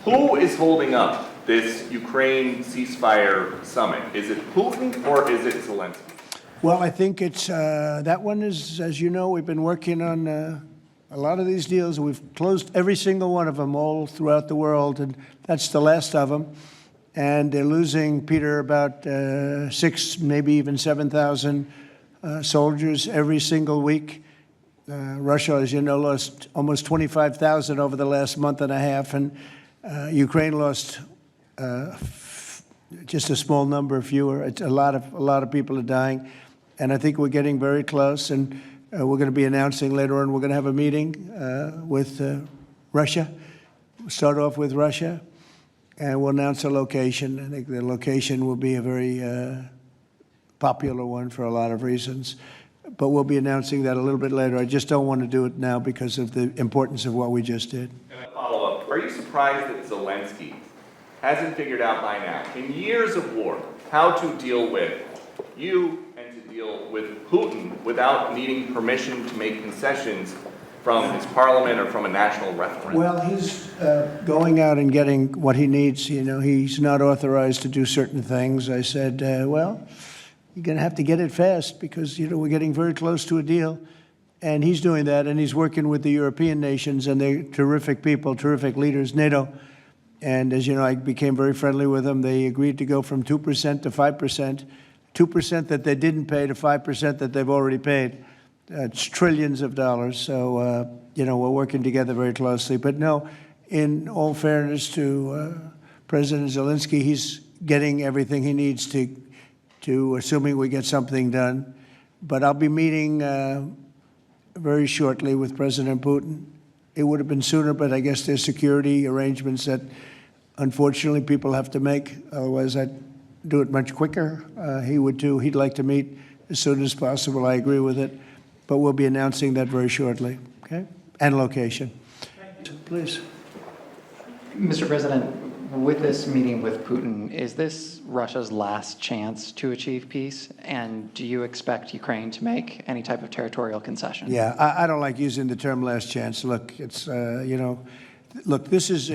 Who is holding up this Ukraine ceasefire summit? Is it Putin or is it Zelensky? Well, I think it's, that one is, as you know, we've been working on a lot of these deals. We've closed every single one of them all throughout the world, and that's the last of them. And they're losing, Peter, about 6, maybe even 7,000 soldiers every single week. Russia, as you know, lost almost 25,000 over the last month and a half, and Ukraine lost just a small number fewer. It's a lot of people are dying, and I think we're getting very close. And we're going to be announcing later on. We're going to have a meeting with Russia. We'll start off with Russia, and we'll announce a location. I think the location will be a very popular one for a lot of reasons. But we'll be announcing that a little bit later. I just don't want to do it now because of the importance of what we just did. And a follow-up, are you surprised that Zelensky hasn't figured out by now, in years of war, how to deal with you and to deal with Putin without needing permission to make concessions from his parliament or from a national referendum? Well, he's going out and getting what he needs. You know, he's not authorized to do certain things. I said, well, you're going to have to get it fast because, you know, we're getting very close to a deal. And he's doing that, and he's working with the European nations, and they're terrific people, terrific leaders, NATO. And as you know, I became very friendly with them. They agreed to go from 2% to 5%, 2% that they didn't pay to 5% that they've already paid. It's trillions of dollars. So, you know, we're working together very closely. But no, in all fairness to President Zelensky, he's getting everything he needs to assuming we get something done. But I'll be meeting very shortly with President Putin. It would have been sooner, but I guess there's security arrangements that, unfortunately, people have to make. Otherwise, I'd do it much quicker. He would too. He'd like to meet as soon as possible. I agree with it. But we'll be announcing that very shortly, okay? And location. Please. Mr. President, with this meeting with Putin, is this Russia's last chance to achieve peace? And do you expect Ukraine to make any type of territorial concession? Yeah, I don't like using the term last chance. Look, it's, you know, look, this is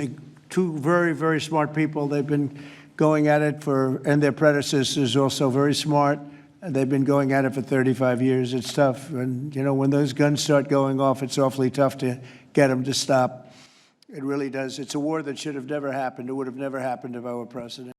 two very, very smart people. They've been going at it and their predecessors also very smart. They've been going at it for 35 years. It's tough. And, you know, when those guns start going off, it's awfully tough to get them to stop. It really does. It's a war that should have never happened. It would have never happened if I were president.